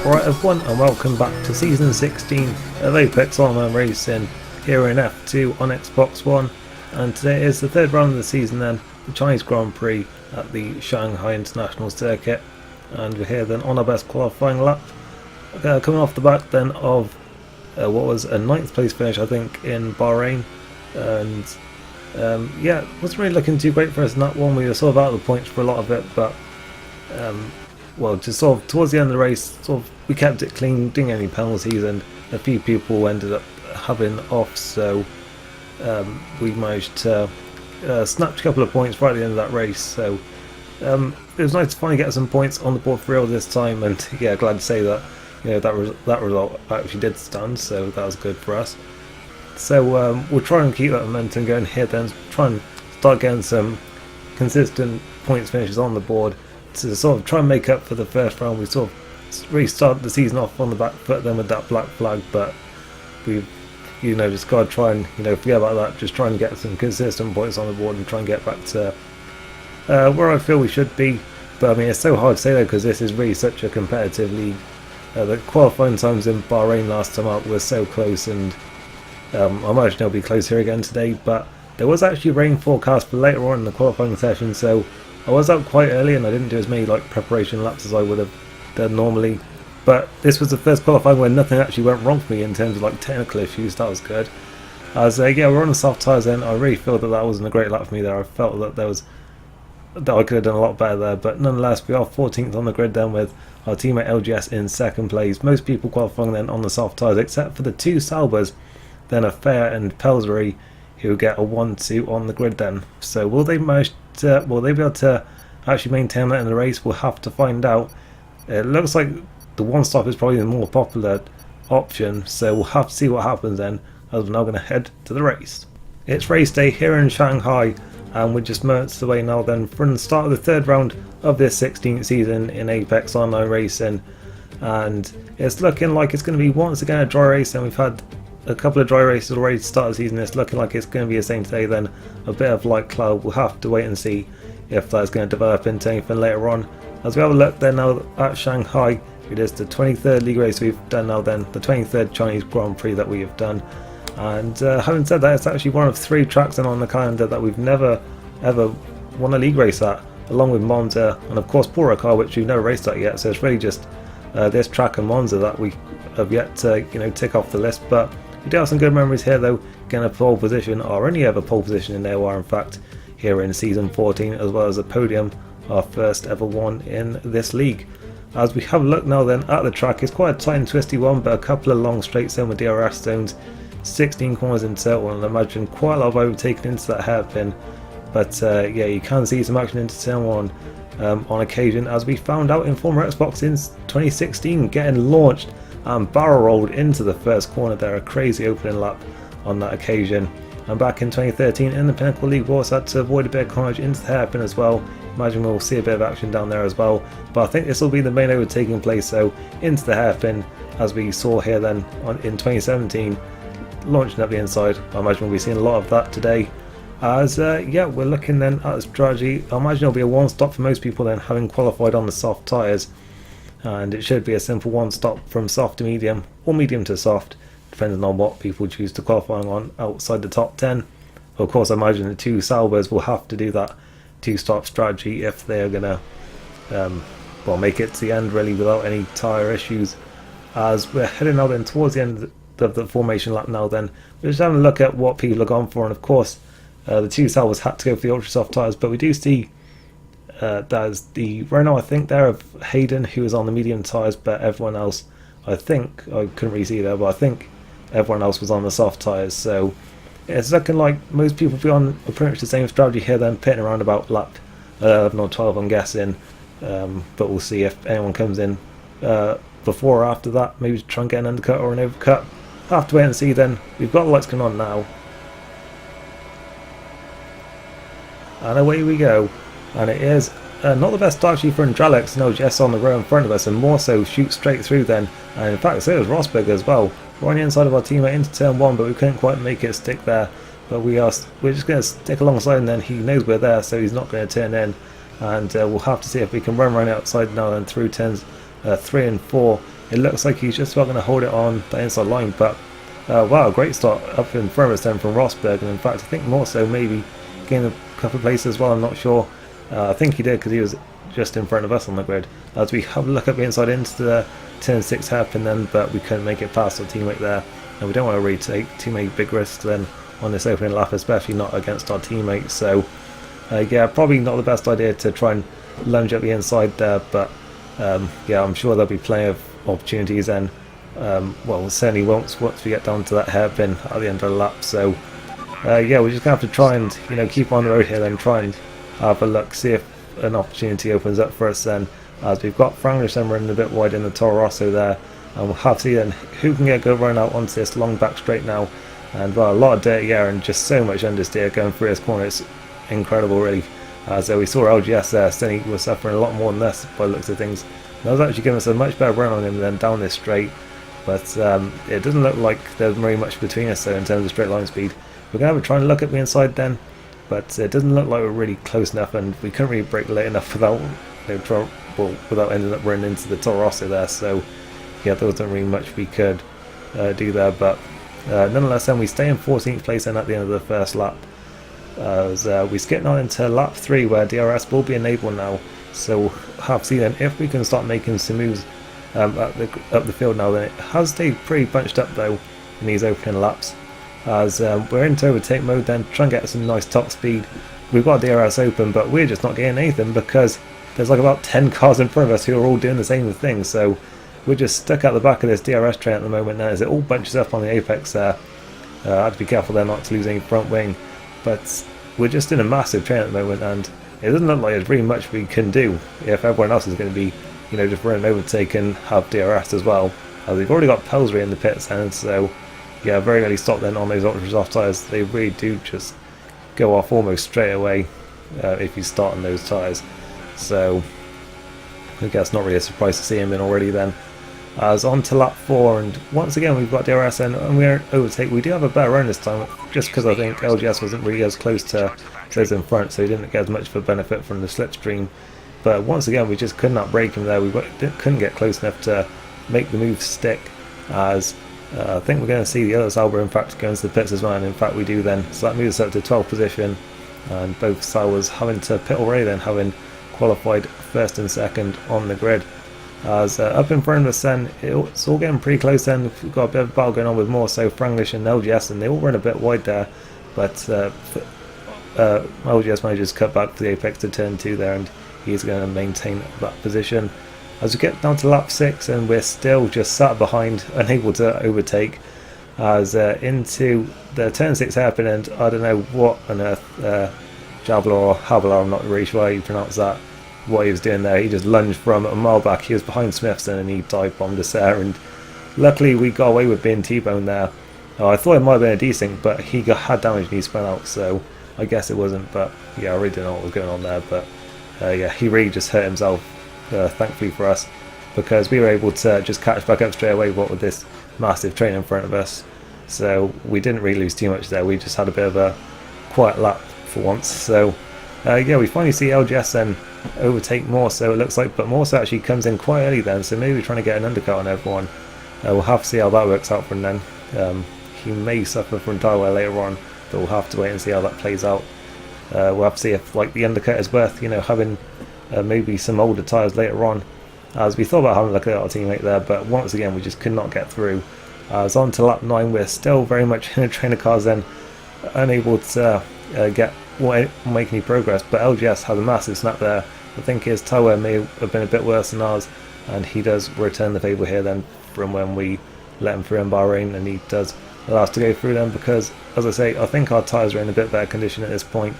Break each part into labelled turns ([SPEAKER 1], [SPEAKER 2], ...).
[SPEAKER 1] Alright everyone, and welcome back to Season 16 of Apex Online Racing here in F2 on Xbox One, and today is the third round of the season then, the Chinese Grand Prix at the Shanghai International Circuit, and we're here then on our best qualifying lap, coming off the back then of what was a 9th place finish I think in Bahrain, and yeah, wasn't really looking too great for us in that one. We were sort of out of the points for a lot of it, but well, just sort of towards the end of the race, sort of we kept it clean, didn't get any penalties, and a few people ended up having off, so we managed to snatch a couple of points right at the end of that race. So it was nice to finally get some points on the board for real this time, and yeah, glad to say that that result actually did stand, so that was good for us. So we'll try and keep that momentum going here then, try and start getting some consistent points finishes on the board to sort of try and make up for the first round. We sort of restarted the season off on the back foot then with that black flag, but we've just got to try and forget about that, just try and get some consistent points on the board and try and get back to where I feel we should be. But I mean, it's so hard to say though, because this is really such a competitive league. The qualifying times in Bahrain last time out were so close, and I imagine it'll be close here again today, but there was actually rain forecast for later on in the qualifying session, so I was out quite early and I didn't do as many preparation laps as I would have done normally. But this was the first qualifying where nothing actually went wrong for me in terms of technical issues. That was good. As yeah, we're on the soft tyres then. I really feel that wasn't a great lap for me there. I felt that I could have done a lot better there, but nonetheless we are 14th on the grid then with our teammate LGS in second place. Most people qualifying then on the soft tyres except for the two Saubers, then a Fair and Pelsbury, who get a 1-2 on the grid then. So will they be able to actually maintain that in the race? We'll have to find out. It looks like the one stop is probably the more popular option, so we'll have to see what happens then, as we're now going to head to the race. It's race day here in Shanghai, and we're just minutes away now then from the start of the third round of this 16th season in Apex Online Racing, and it's looking like it's going to be once again a dry race, and we've had a couple of dry races already to start the season. It's looking like it's going to be the same today then, a bit of light cloud. We'll have to wait and see if that's going to develop into anything later on. As we have a look there now at Shanghai, it is the 23rd league race we've done now then, the 23rd Chinese Grand Prix that we have done, and having said that, it's actually one of 3 tracks on the calendar that we've never ever won a league race at, along with Monza and of course Portugal, which we've never raced at yet. So it's really just this track and Monza that we have yet to tick off the list. But we do have some good memories here though, getting a pole position, our only ever pole position in AOR in fact, here in season 14, as well as a podium, our first ever one in this league. As we have a look now then at the track, it's quite a tight and twisty one, but a couple of long straights in with DRS zones, 16 corners in total, and I imagine quite a lot of overtaking into that hairpin. But yeah, you can see some action into turn 1 on occasion, as we found out in former Xbox in 2016, getting launched and barrel rolled into the first corner there, a crazy opening lap on that occasion. And back in 2013 in the Pinnacle League, we also had to avoid a bit of carnage into the hairpin as well. Imagine we'll see a bit of action down there as well, but I think this will be the main overtaking place, so into the hairpin, as we saw here then in 2017, launching up the inside. I imagine we'll be seeing a lot of that today. As yeah, we're looking then at the strategy. I imagine it'll be a one stop for most people then, having qualified on the soft tyres, and it should be a simple one stop from soft to medium, or medium to soft, depending on what people choose to qualify on outside the top 10. Of course, I imagine the 2 Saubers will have to do that 2-stop strategy if they're going to make it to the end really without any tyre issues. As we're heading now then towards the end of the formation lap now then, we're just having a look at what people have gone for, and of course the 2 Saubers had to go for the ultra soft tyres, but we do see there's the Renault, I think, there of Hayden, who is on the medium tyres, but everyone else, I think, I couldn't really see there, but I think everyone else was on the soft tyres. So it's looking like most people will be on pretty much the same strategy here then, pitting around about lap 11 or 12 I'm guessing, but we'll see if anyone comes in before or after that, maybe to try and get an undercut or an overcut. Have to wait and see then. We've got the lights coming on now, and away we go. And it is not the best start actually for Andralex, no, just on the row in front of us, and more so shoot straight through then, and in fact so does Rosberg as well. We're on the inside of our teammate into turn 1, but we couldn't quite make it stick there, but we're just going to stick alongside, and then he knows we're there, so he's not going to turn in, and we'll have to see if we can run right outside now and through turns 3 and 4 it looks like he's just about going to hold it on the inside line, but wow, great start up in front of us then from Rosberg, and in fact I think more so maybe gained a couple of places as well, I'm not sure. I think he did because he was just in front of us on the grid. As we have a look up the inside into the turn 6 hairpin then, but we couldn't make it past our teammate there, and we don't want to really take too many big risks then on this opening lap, especially not against our teammates. So yeah, probably not the best idea to try and lunge up the inside there, but yeah, I'm sure there'll be plenty of opportunities then. Well, certainly once we get down to that hairpin at the end of the lap. So yeah, we're just gonna have to try and keep on the road here, then try and have a look, see if an opportunity opens up for us then, as we've got Franglish then running a bit wide in the Toro Rosso there, and we'll have to see then who can get a good run out onto this long back straight now. And well, a lot of dirty air and just so much understeer going through this corner. It's incredible really. So we saw LGS there, Stenny was suffering a lot more than this by the looks of things. That was actually giving us a much better run on him than down this straight, but it doesn't look like there's very much between us so in terms of straight line speed. We're going to have a try and look at the inside then, but it doesn't look like we're really close enough, and we couldn't really brake late enough without without ending up running into the Toro Rosso there. So yeah, there wasn't really much we could do there, but nonetheless then we stay in 14th place then at the end of the first lap. As we skip on into lap 3 where DRS will be enabled now, so we'll have to see then if we can start making some moves up the field now. Then it has stayed pretty bunched up though in these opening laps, as we're into overtake mode then, try and get some nice top speed. We've got DRS open, but we're just not getting anything because there's like about 10 cars in front of us who are all doing the same thing. So we're just stuck at the back of this DRS train at the moment now, as it all bunches up on the apex there. I have to be careful there not to lose any front wing, but we're just in a massive train at the moment, and it doesn't look like there's really much we can do if everyone else is going to be just running overtake and have DRS as well, as we've already got Pelsbury in the pits then. So yeah, very early stop then on those ultra soft tyres. They really do just go off almost straight away if you start on those tyres. So I guess not really a surprise to see him in already then. As on to lap 4, and once again we've got DRS in and we're overtake. We do have a better run this time, just because I think LGS wasn't really as close to those in front, so he didn't get as much of a benefit from the slipstream. But once again we just could not break him there. We couldn't get close enough to make the move stick, as I think we're going to see the other Sauber in fact go into the pits as well, and in fact we do then. So that moves us up to 12th position, and both Saubers having to pit already then, having qualified first and second on the grid. As up in front of us then, it's all getting pretty close then. We've got a bit of a battle going on with more so Franglish and LGS, and they all run a bit wide there, but LGS manages to cut back for the apex to turn 2 there, and he's going to maintain that position. As we get down to lap 6, and we're still just sat behind, unable to overtake, as into the turn 6 hairpin, and I don't know what on earth Jabla or Habla, I'm not really sure how you pronounce that, what he was doing there. He just lunged from a mile back. He was behind Smithson and he dive bombed us there, and luckily we got away with being T-boned there. I thought it might have been a desync, but he had damage and he spun out, so I guess it wasn't. But yeah, I really didn't know what was going on there, but yeah, he really just hurt himself, thankfully for us, because we were able to just catch back up straight away, what with this massive train in front of us. So we didn't really lose too much there. We just had a bit of a quiet lap for once. So yeah, we finally see LGS then overtake more, so it looks like, but Morse actually comes in quite early then, so maybe we're trying to get an undercut on everyone. We'll have to see how that works out for him then. He may suffer from tyre wear later on, but we'll have to wait and see how that plays out. We'll have to see if like the undercut is worth having maybe some older tyres later on, as we thought about having a look at our teammate there, but once again we just could not get through. As on to lap 9, we're still very much in a train of cars then, unable to make any progress, but LGS has a massive snap there. I think his tyre wear may have been a bit worse than ours, and he does return the favour here then from when we let him through in Bahrain, and he does allow us to go through them because, as I say, I think our tyres are in a bit better condition at this point.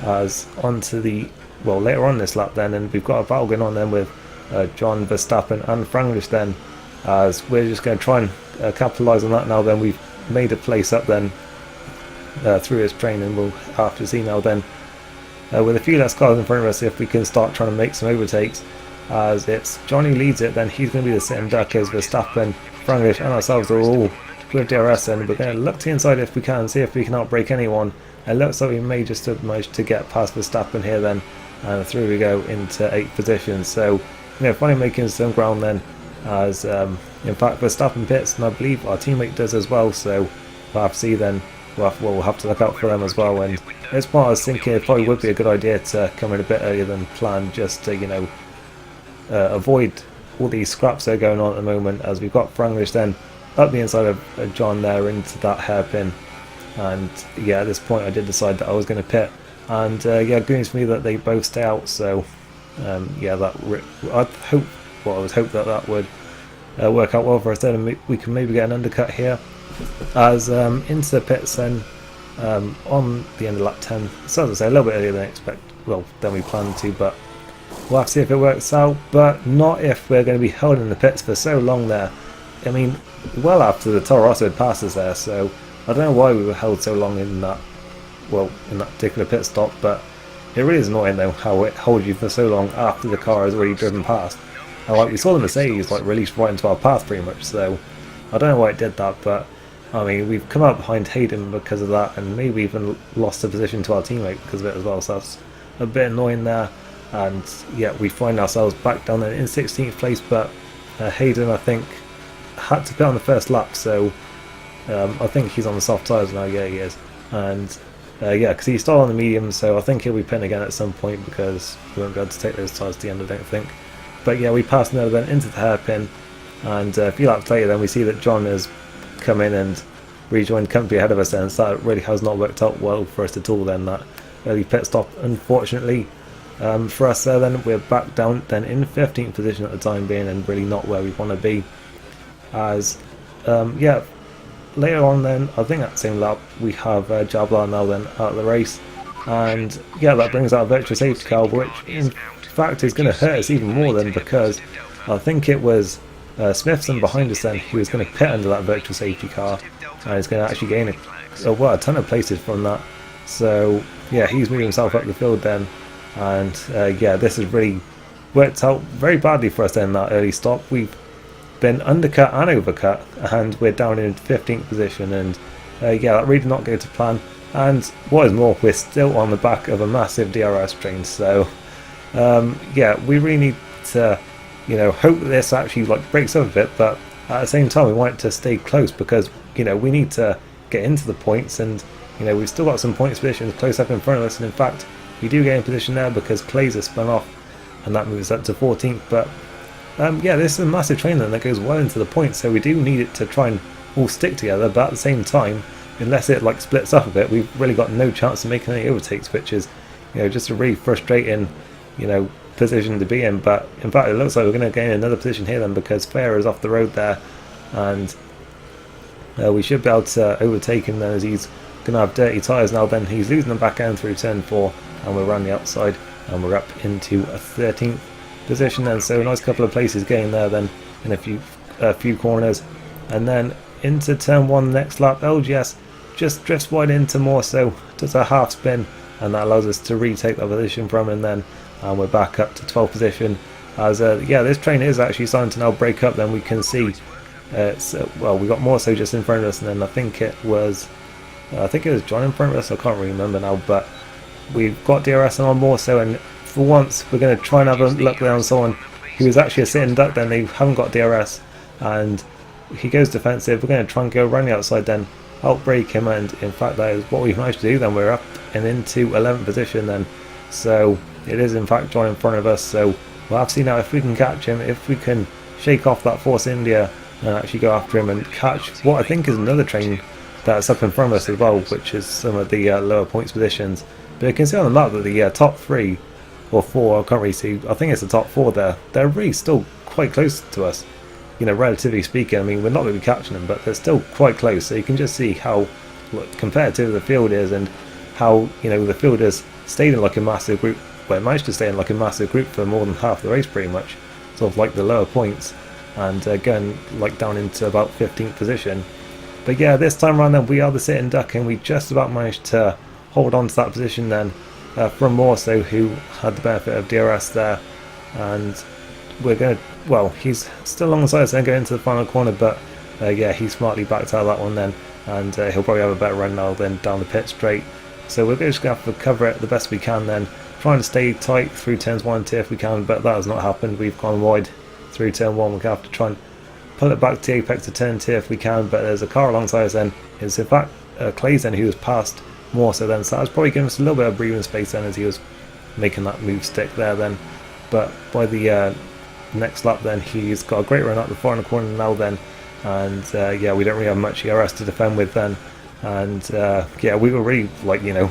[SPEAKER 1] As onto the, well, later on this lap then, and we've got a battle going on then with John Verstappen and Franglish then, as we're just going to try and capitalise on that now. Then we've made a place up then through his train, and we'll have to see now then with a few less cars in front of us if we can start trying to make some overtakes. As it's Johnny leads it, then he's going to be the sitting duck, as Verstappen, Franglish and ourselves are all with DRS, and we're going to look to the inside if we can, see if we can outbrake anyone. It looks like we may just have managed to get past Verstappen here then, and through we go into 8th position. So finally making some ground then as in fact Verstappen pits, and I believe our teammate does as well, so we'll have to see then. We'll have to look out for them as well. And it's what I was thinking, it probably would be a good idea to come in a bit earlier than planned, just to, you know, avoid all these scraps that are going on at the moment, as we've got Franglish then up the inside of John there into that hairpin. And yeah, at this point I did decide that I was going to pit, and yeah, good news for me that they both stay out. So yeah, I would hope that that would work out well for us then, and we can maybe get an undercut here, as into the pits then on the end of lap 10. So as I say, a little bit earlier than we planned to, but we'll have to see if it works out, but not if we're going to be held in the pits for so long there. I mean, well after the Toro Rosso had passed us there, so I don't know why we were held so long in that particular pit stop, but it really is annoying though how it holds you for so long after the car has already driven past. And like, we saw the Mercedes like released right into our path pretty much, so I don't know why it did that, but I mean, we've come up behind Hayden because of that, and maybe even lost the position to our teammate because of it as well, so that's a bit annoying there. And yeah, we find ourselves back down there in 16th place, but Hayden, I think, had to pit on the first lap, so I think he's on the soft tyres now. Yeah, he is. And yeah, because he's still on the medium, so I think he'll be pitting again at some point, because we won't be able to take those tyres to the end, I don't think. But yeah, we passed another then into the hairpin, and a few laps later then we see that John has come in and rejoined company ahead of us then, so that really has not worked out well for us at all then, that early pit stop, unfortunately. For us there then, we're back down then in 15th position at the time being, and really not where we want to be, as yeah, later on then, I think at the same lap, we have Jablar now then out of the race, and yeah, that brings out a virtual safety car, which in fact is going to hurt us even more then, because I think it was Smithson behind us then who was going to pit under that virtual safety car, and is going to actually gain a ton of places from that. So yeah, he's moving himself up the field then, and yeah, this has really worked out very badly for us then, that early stop. We've been undercut and overcut, and we're down in 15th position, and yeah, that really did not go to plan. And what is more, we're still on the back of a massive DRS train, so yeah, we really need to, you know, hope that this actually like breaks up a bit, but at the same time we want it to stay close, because, you know, we need to get into the points, and, you know, we've still got some points positions close up in front of us, and in fact we do get in position there because Clay's has spun off, and that moves up to 14th. But yeah, this is a massive train then that goes well into the points, so we do need it to try and all stick together, but at the same time, unless it like splits up a bit, we've really got no chance of making any overtakes, which is, you know, just a really frustrating, you know, position to be in. But in fact, it looks like we're going to gain another position here then, because Fair is off the road there, and we should be able to overtake him then, as he's going to have dirty tyres now. Then he's losing the back end through turn 4, and we're around the outside, and we're up into a 13th position then, so a nice couple of places gained there then in a few corners. And then into turn 1 next lap, LGS just drifts wide into more, so does a half spin, and that allows us to retake that position from him then, and we're back up to 12th position, as yeah, this train is actually starting to now break up. Then we can see well, we got more so just in front of us, and then I think it was John in front of us, I can't really remember now, but we've got DRS on more so, and for once we're going to try and have a look there on someone who is actually a sitting duck then. They haven't got DRS, and he goes defensive. We're going to try and go around the outside then, outbrake him, and in fact that is what we've managed to do then. We're up and into 11th position then, so it is in fact John in front of us, so we'll have to see now if we can catch him, if we can shake off that Force India and actually go after him and catch what I think is another train that's up in front of us as well, which is some of the lower points positions. But you can see on the map that the top 3 or 4, I can't really see, I think it's the top 4 there, they're really still quite close to us, you know, relatively speaking. I mean, we're not going to be catching them, but they're still quite close, so you can just see how, compared to the field is, and how, you know, the field has stayed in like a massive group, well, it managed to stay in like a massive group for more than half the race pretty much, sort of like the lower points, and going like down into about 15th position. But yeah, this time around then we are the sitting duck, and we just about managed to hold on to that position then from Morso, who had the benefit of DRS there, and we're going to, well, he's still alongside us and going into the final corner, but yeah, he smartly backed out of that one then, and he'll probably have a better run now then down the pit straight. So we're just going to have to cover it the best we can then, trying to stay tight through turns 1 and 2 if we can, but that has not happened. We've gone wide through turn 1. We're going to have to try and pull it back to the apex of turn 2 if we can, but there's a car alongside us then. It's in fact Clay's then who was passed more so then, so that was probably giving us a little bit of breathing space then as he was making that move stick there then. But by the next lap then, he's got a great run up the far in the corner now then, and yeah, we don't really have much ERS to defend with then, and yeah, we were really like, you know,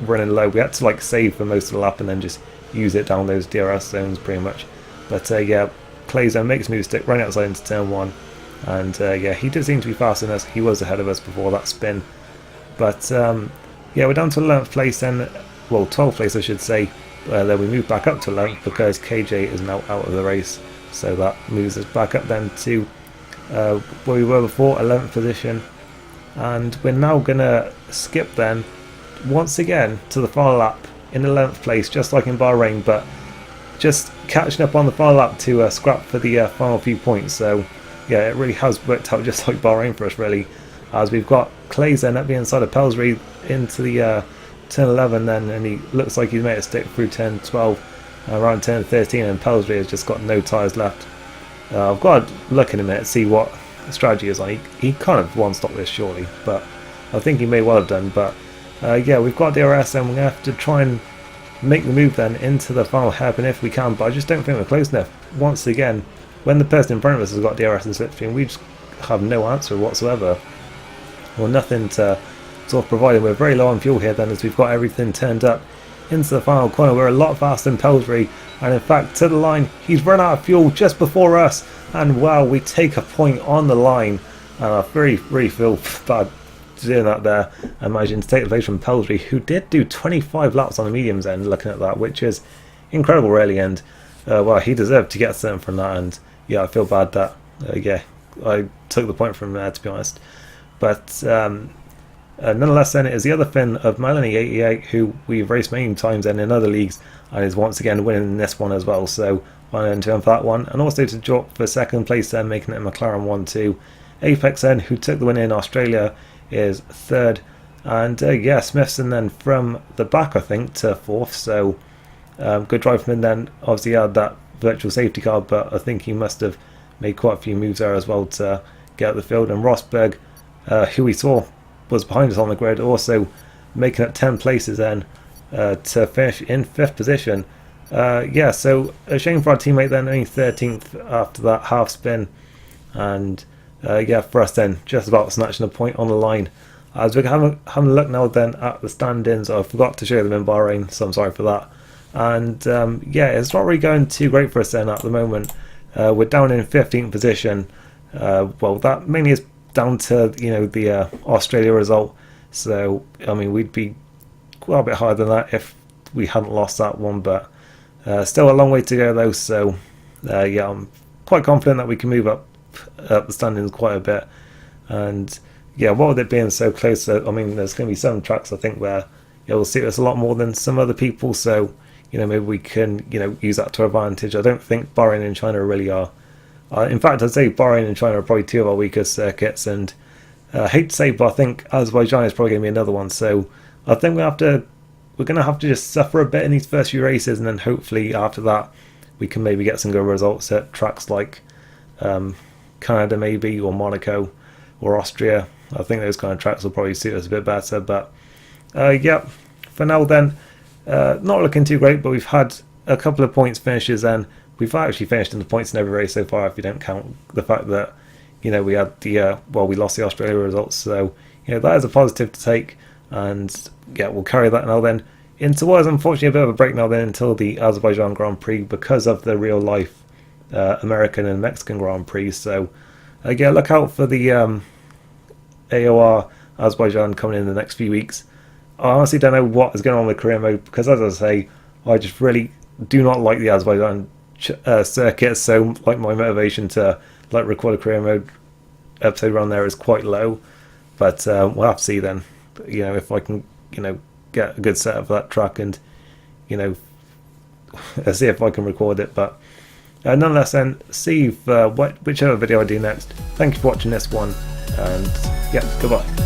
[SPEAKER 1] running low. We had to like save for most of the lap and then just use it down those DRS zones pretty much. But yeah, Clay's then makes move stick right outside into turn 1, and yeah, he did seem to be faster than us. He was ahead of us before that spin. But yeah, we're down to 11th place then, well 12th place I should say. Then we move back up to 11th because KJ is now out of the race, so that moves us back up then to where we were before, 11th position. And we're now gonna skip then once again to the final lap in 11th place, just like in Bahrain, but just catching up on the final lap to scrap for the final few points. So yeah, it really has worked out just like Bahrain for us really, as we've got Clay's then at the inside of Pelsbury into the turn 11 then, and he looks like he's made it stick through turn 12 around turn 13, and Pelsbury has just got no tyres left. I've got to look in a minute, see what the strategy is on. He kind of one-stopped this surely, but I think he may well have done. But yeah, we've got DRS and we're going to have to try and make the move then into the final hairpin if we can, but I just don't think we're close enough. Once again, when the person in front of us has got DRS and slipstream, we just have no answer whatsoever, or nothing to sort of provide. We're very low on fuel here then, as we've got everything turned up into the final corner. We're a lot faster than Pelsbury, and in fact to the line he's run out of fuel just before us, and wow, we take a point on the line, and I really feel bad doing that there. I imagine to take the place from Pelsbury, who did do 25 laps on the mediums end, looking at that, which is incredible really, and well, he deserved to get something from that, and yeah, I feel bad that yeah, I took the point from there, to be honest. But nonetheless then, it is the other Finn of Melanie88 who we've raced many times then in other leagues, and is once again winning this one as well, so one in turn for that one. And also to drop for second place then, making it a McLaren 1-2. Apex then, who took the win in Australia, is third, and yeah, Smithson then from the back I think to fourth, so good drive from him then. Obviously he had that virtual safety car, but I think he must have made quite a few moves there as well to get out the field. And Rosberg, who we saw was behind us on the grid, also making it 10 places then to finish in 5th position. Yeah, so a shame for our teammate then, only 13th after that half spin, and yeah, for us then just about snatching a point on the line. As we're having a look now then at the standings, I forgot to show them in Bahrain, so I'm sorry for that. And yeah, it's not really going too great for us then at the moment. We're down in 15th position. Well, that mainly is down to, you know, the Australia result. So I mean, we'd be quite a bit higher than that if we hadn't lost that one, but still a long way to go though. So yeah, I'm quite confident that we can move up the standings quite a bit. And yeah, what with it being so close, I mean, there's going to be some tracks I think where it will suit us a lot more than some other people. So you know, maybe we can, you know, use that to our advantage. I don't think Bahrain and China really are. In fact, I'd say Bahrain and China are probably two of our weakest circuits, and I hate to say, but I think Azerbaijan is probably going to be another one. So I think we're going to have to just suffer a bit in these first few races, and then hopefully after that we can maybe get some good results at tracks like Canada maybe, or Monaco, or Austria. I think those kind of tracks will probably suit us a bit better. But yeah, for now then, not looking too great, but we've had a couple of points finishes, and we've actually finished in the points in every race so far, if you don't count the fact that, you know, we had the well, we lost the Australia results. So you know, that is a positive to take, and yeah, we'll carry that now then into what is unfortunately a bit of a break now then until the Azerbaijan Grand Prix, because of the real life American and Mexican Grand Prix. So yeah, look out for the AOR Azerbaijan coming in the next few weeks. I honestly don't know what is going on with career mode, because as I say, I just really do not like the Azerbaijan circuit, so like my motivation to like record a career mode episode around there is quite low. But we'll have to see then, you know, if I can, you know, get a good setup for that track, and you know, see if I can record it. But nonetheless then, see if whichever video I do next. Thank you for watching this one, and yeah, goodbye.